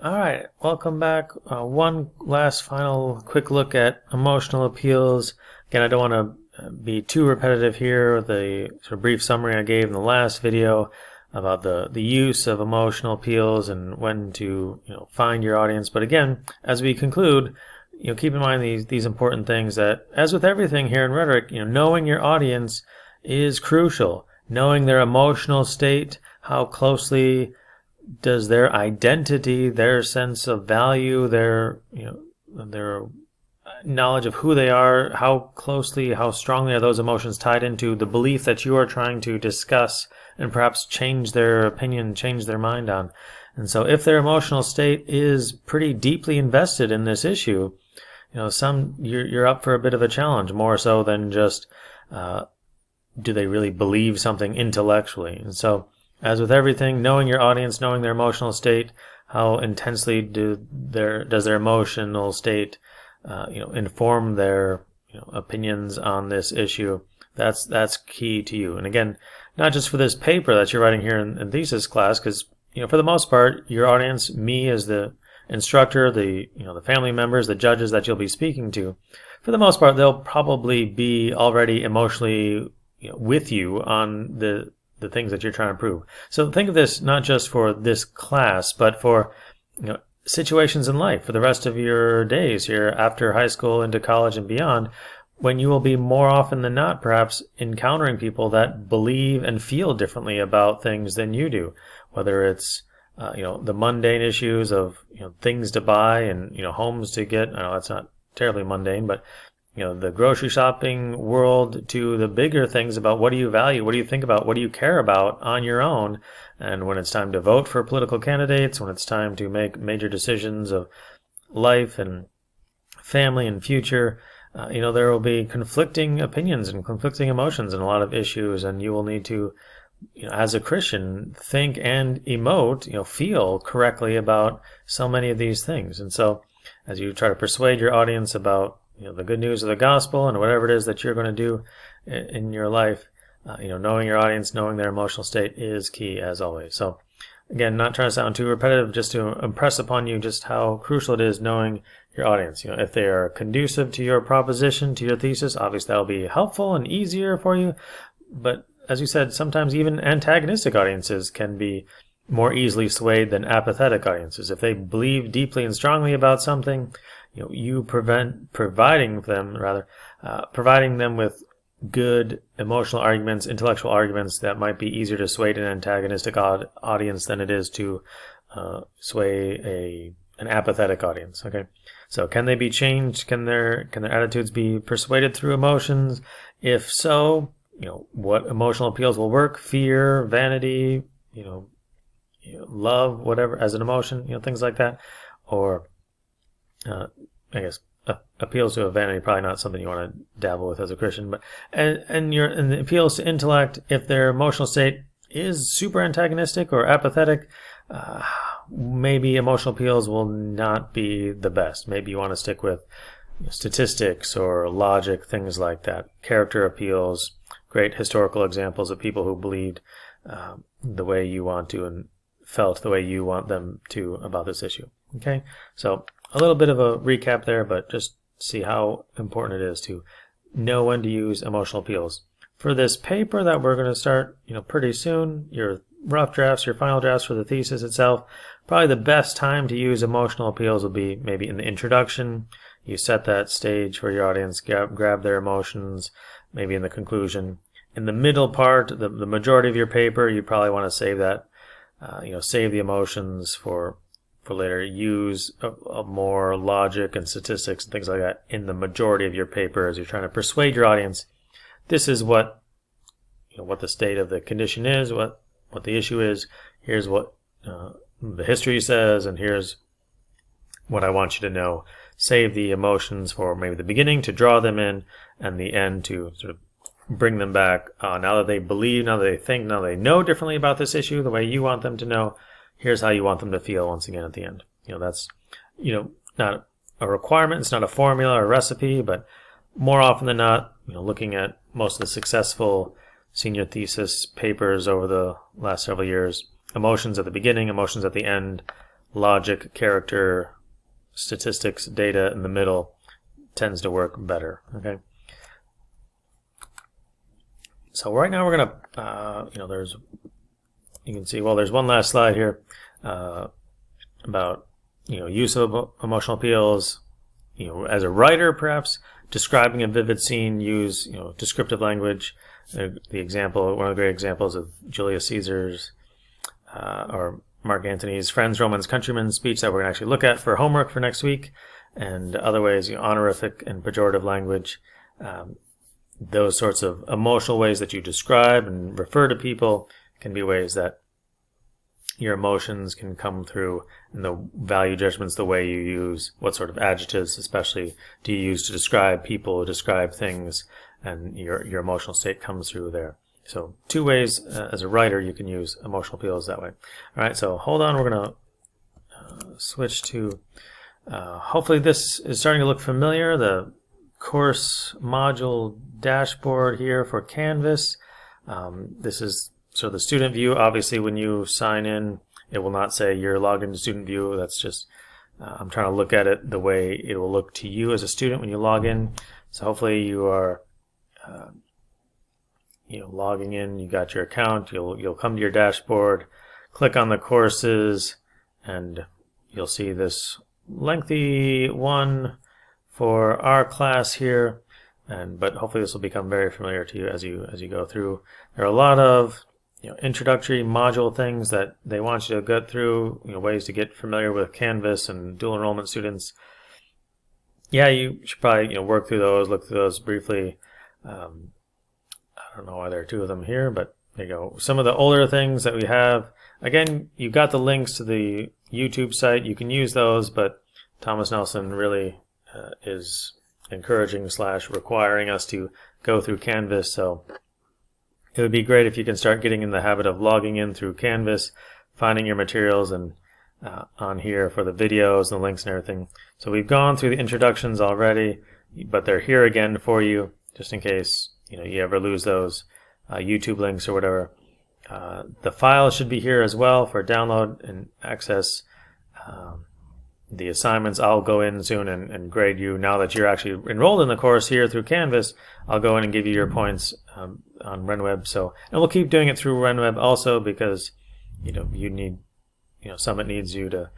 All right, welcome back. One last final quick look at emotional appeals. Again, I don't want to be too repetitive here with the sort of brief summary I gave in the last video about the use of emotional appeals and when to find your audience. But again, as we conclude, keep in mind these important things that, as with everything here in rhetoric, knowing your audience is crucial. Knowing their emotional state, how closely does their identity, their sense of value, their knowledge of who they are, how closely, how strongly are those emotions tied into the belief that you are trying to discuss and perhaps change their opinion, change their mind on. And so if their emotional state is pretty deeply invested in this issue, you're up for a bit of a challenge, more so than just do they really believe something intellectually. And so, as with everything, knowing your audience, knowing their emotional state, how intensely does their emotional state, inform their opinions on this issue. That's key to you. And again, not just for this paper that you're writing here in thesis class, because for the most part, your audience, me as the instructor, the family members, the judges that you'll be speaking to, for the most part, they'll probably be already emotionally with you on the things that you're trying to prove. So think of this not just for this class, but for situations in life, for the rest of your days here after high school into college and beyond, when you will be more often than not perhaps encountering people that believe and feel differently about things than you do, whether it's the mundane issues of things to buy and homes to get. I know that's not terribly mundane, but the grocery shopping world, to the bigger things about what do you value, what do you think about, what do you care about on your own. And when it's time to vote for political candidates, when it's time to make major decisions of life and family and future, there will be conflicting opinions and conflicting emotions in a lot of issues, and you will need to, as a Christian, think and emote, feel correctly about so many of these things. And so as you try to persuade your audience about the good news of the gospel and whatever it is that you're going to do in your life, knowing your audience, knowing their emotional state is key as always. So again, not trying to sound too repetitive, just to impress upon you just how crucial it is knowing your audience. If they are conducive to your proposition, to your thesis, obviously that'll be helpful and easier for you. But as you said, sometimes even antagonistic audiences can be more easily swayed than apathetic audiences. If they believe deeply and strongly about something, providing them with good emotional arguments, intellectual arguments that might be easier to sway an antagonistic audience than it is to sway an apathetic audience. Okay, so can they be changed? Can their attitudes be persuaded through emotions? If so, what emotional appeals will work? Fear, vanity, love, whatever as an emotion, things like that, or I guess appeals to a vanity, probably not something you want to dabble with as a Christian, but and the appeals to intellect, if their emotional state is super antagonistic or apathetic, maybe emotional appeals will not be the best. Maybe you want to stick with statistics or logic, things like that. Character appeals, great historical examples of people who believed the way you want to and felt the way you want them to about this issue. Okay, so a little bit of a recap there, but just see how important it is to know when to use emotional appeals. For this paper that we're going to start, pretty soon, your rough drafts, your final drafts for the thesis itself, probably the best time to use emotional appeals will be maybe in the introduction. You set that stage for your audience, grab their emotions, maybe in the conclusion. In the middle part, the majority of your paper, you probably want to save that, save the emotions for later. Use more logic and statistics and things like that in the majority of your paper as you're trying to persuade your audience. This is what the state of the condition is, what the issue is. Here's what the history says, and here's what I want you to know. Save the emotions for maybe the beginning to draw them in, and the end to sort of bring them back. Now that they believe, now that they think, now they know differently about this issue, the way you want them to know, here's how you want them to feel once again at the end. That's not a requirement, it's not a formula or a recipe, but more often than not, looking at most of the successful senior thesis papers over the last several years, emotions at the beginning, emotions at the end, logic, character, statistics, data in the middle tends to work better. Okay. So right now we're gonna, you can see, well, there's one last slide here about use of emotional appeals. As a writer, perhaps describing a vivid scene, use descriptive language. The example, one of the great examples of Julius Caesar's or Mark Antony's Friends, Romans, Countrymen speech that we're going to actually look at for homework for next week, and other ways, honorific and pejorative language. Those sorts of emotional ways that you describe and refer to people can be ways that your emotions can come through, and the value judgments, the way you use, what sort of adjectives especially do you use to describe people, describe things, and your emotional state comes through there. So 2 ways as a writer you can use emotional appeals that way. All right, so hold on, we're going to switch to, hopefully this is starting to look familiar, the course module dashboard here for Canvas. This is so the student view. Obviously when you sign in, it will not say you're logged into student view. That's just, I'm trying to look at it the way it will look to you as a student when you log in. So hopefully you are logging in, you got your account, you'll come to your dashboard, click on the courses, and you'll see this lengthy one for our class here, but hopefully this will become very familiar to you as you go through. There are a lot of introductory module things that they want you to go through, ways to get familiar with Canvas and dual enrollment students. Yeah, you should probably work through those, look through those briefly. I don't know why there are 2 of them here, but there you go. Some of the older things that we have, again, you've got the links to the YouTube site. You can use those, but Thomas Nelson really is encouraging / requiring us to go through Canvas. So it would be great if you can start getting in the habit of logging in through Canvas, finding your materials, and on here for the videos and the links and everything. So we've gone through the introductions already, but they're here again for you just in case you ever lose those YouTube links or whatever. The files should be here as well for download and access. The assignments, I'll go in soon and grade you. Now that you're actually enrolled in the course here through Canvas, I'll go in and give you your points on RenWeb. So, and we'll keep doing it through RenWeb also, because you need, Summit needs you to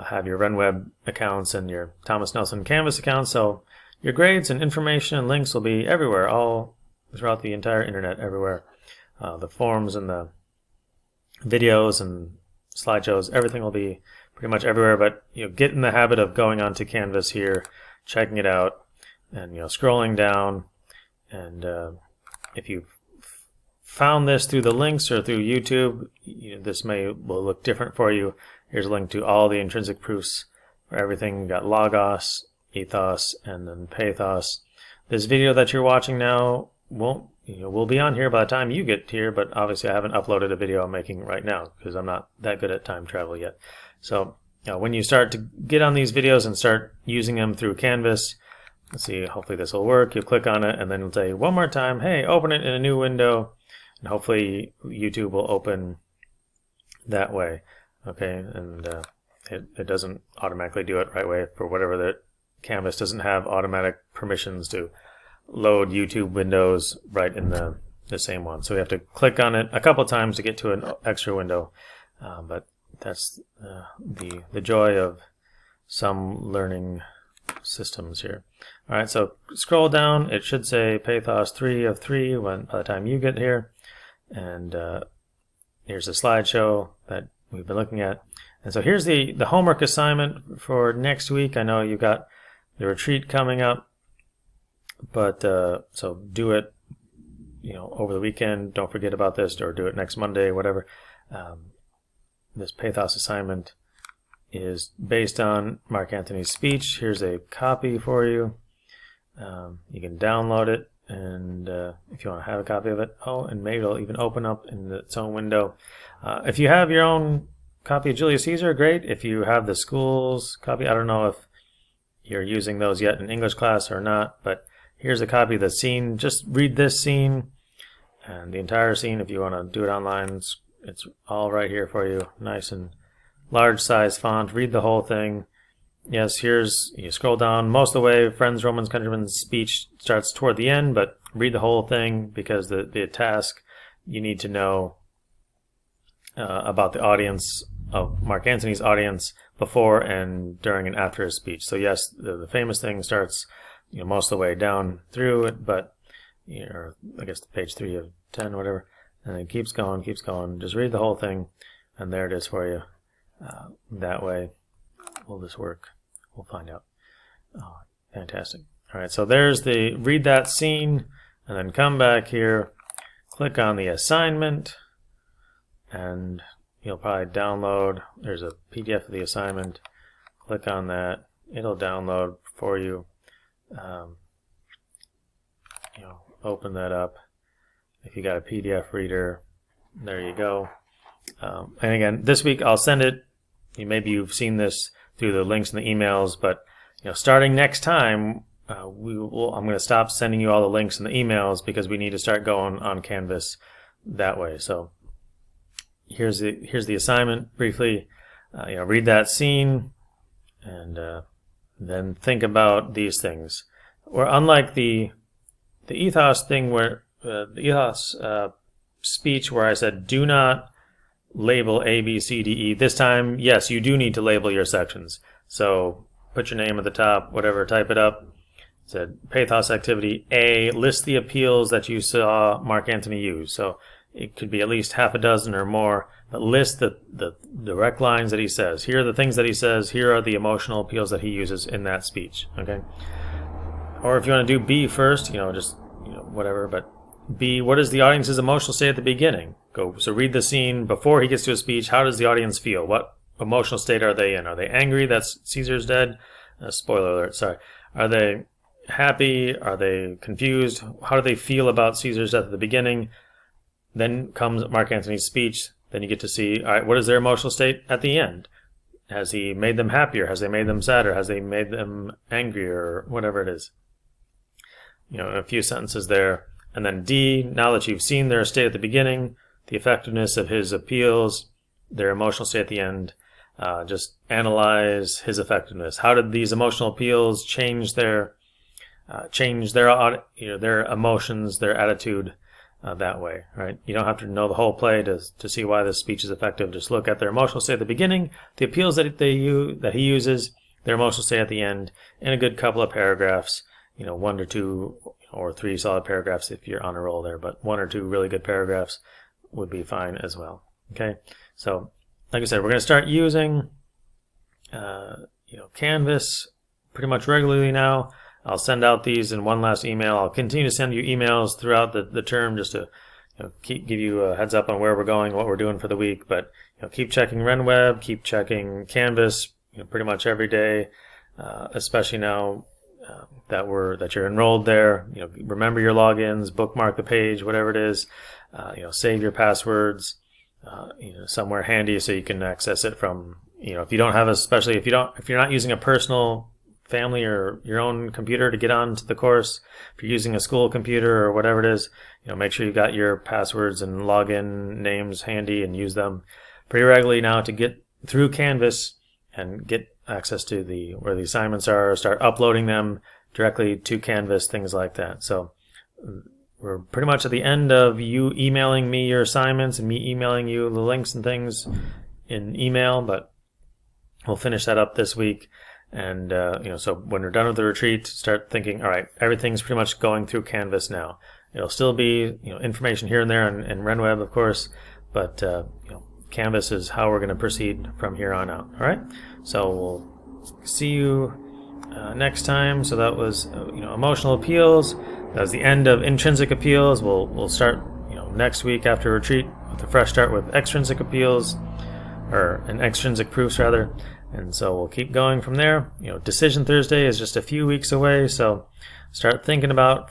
have your RenWeb accounts and your Thomas Nelson Canvas accounts. So your grades and information and links will be everywhere, all throughout the entire internet, everywhere. The forms and the videos and slideshows, everything will be pretty much everywhere. But get in the habit of going onto Canvas here, checking it out, and scrolling down. And if you found this through the links or through YouTube, this will look different for you. Here's a link to all the intrinsic proofs for everything. You've got Logos, Ethos, and then Pathos. This video that you're watching now will be on here by the time you get here, but obviously I haven't uploaded a video I'm making right now because I'm not that good at time travel yet. So when you start to get on these videos and start using them through Canvas, let's see, hopefully this will work. You'll click on it and then it'll say one more time, hey, open it in a new window, and hopefully YouTube will open that way. Okay, and it doesn't automatically do it right away for whatever the Canvas doesn't have automatic permissions to load YouTube windows right in the same one. So we have to click on it a couple times to get to an extra window. But that's the joy of some learning systems here. All right, so scroll down. It should say Pathos 3 of 3 by the time you get here. And here's a slideshow that we've been looking at. And so here's the homework assignment for next week. I know you've got the retreat coming up, but so do it over the weekend. Don't forget about this, or do it next Monday, whatever. This Pathos assignment is based on Mark Antony's speech. Here's a copy for you. You can download it, and if you want to have a copy of it, and maybe it'll even open up in its own window. If you have your own copy of Julius Caesar, great. If you have the school's copy, I don't know if you're using those yet in English class or not, but here's a copy of the scene. Just read this scene and the entire scene. If you want to do it online, it's all right here for you, nice and large size font, read the whole thing. Yes, you scroll down most of the way. Friends, Romans, countrymen's speech starts toward the end, but read the whole thing because the task, you need to know about the audience of Mark Antony's audience before and during and after his speech. So yes, the famous thing starts most of the way down through it, but I guess page 3 of 10 or whatever, and it keeps going. Just read the whole thing, and there it is for you. That way, will this work? We'll find out. Oh, fantastic. All right, so there's read that scene, and then come back here, click on the assignment, and you'll probably download. There's a PDF of the assignment. Click on that. It'll download for you. Open that up. If you got a PDF reader, there you go. And again, this week I'll send it. Maybe you've seen this through the links in the emails, but starting next time, I'm going to stop sending you all the links in the emails because we need to start going on Canvas that way. So here's the assignment briefly. Read that scene and then think about these things. Or unlike the ethos thing where the ethos speech where I said do not label A, B, C, D, E. This time, yes, you do need to label your sections. So put your name at the top, whatever, type it up. It said Pathos activity A, list the appeals that you saw Mark Antony use. So it could be at least half a dozen or more, but list the direct lines that he says. Here are the things that he says. Here are the emotional appeals that he uses in that speech. Okay. Or if you want to do B first, whatever, but B, what is the audience's emotional state at the beginning? So read the scene before he gets to a speech. How does the audience feel? What emotional state are they in? Are they angry that Caesar's dead? Spoiler alert, sorry. Are they happy? Are they confused? How do they feel about Caesar's death at the beginning? Then comes Mark Antony's speech. Then you get to see, all right, what is their emotional state at the end? Has he made them happier? Has he made them sadder? Has he made them angrier? Or whatever it is. A few sentences there. And then D, now that you've seen their state at the beginning, the effectiveness of his appeals, their emotional state at the end, just analyze his effectiveness. How did these emotional appeals change their emotions, their attitude that way, right? You don't have to know the whole play to see why this speech is effective. Just look at their emotional state at the beginning, the appeals that he uses, their emotional state at the end, in a good couple of paragraphs. 1 to 2 or 3 solid paragraphs if you're on a roll there, but 1 or 2 really good paragraphs would be fine as well. Okay, so like I said, we're going to start using Canvas pretty much regularly now. I'll send out these in one last email. I'll continue to send you emails throughout the term just to give you a heads up on where we're going, what we're doing for the week. But keep checking RenWeb, keep checking Canvas pretty much every day, especially now that you're enrolled there. Remember your logins, bookmark the page, whatever it is. Save your passwords somewhere handy so you can access it from if you don't have especially if you're not using a personal family or your own computer to get onto the course. If you're using a school computer or whatever it is, make sure you've got your passwords and login names handy and use them pretty regularly now to get through Canvas and get access to where the assignments are, start uploading them directly to Canvas, things like that. So we're pretty much at the end of you emailing me your assignments and me emailing you the links and things in email, but we'll finish that up this week. And so when we're done with the retreat, start thinking, all right, everything's pretty much going through Canvas now. It'll still be information here and there in RenWeb, of course, but Canvas is how we're going to proceed from here on out. All right, so we'll see you next time. So that was emotional appeals. That was the end of intrinsic appeals. We'll start next week after retreat with a fresh start with extrinsic appeals, or extrinsic proofs rather. And so we'll keep going from there. Decision Thursday is just a few weeks away, so start thinking about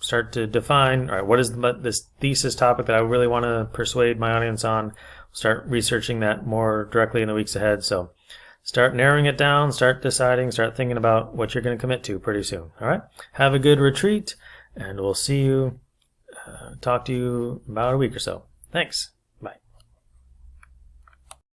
start to define, all right, what is this thesis topic that I really want to persuade my audience on? Start researching that more directly in the weeks ahead. So start narrowing it down, start deciding, start thinking about what you're going to commit to pretty soon. All right, have a good retreat, and we'll see you, talk to you about a week or so. Thanks.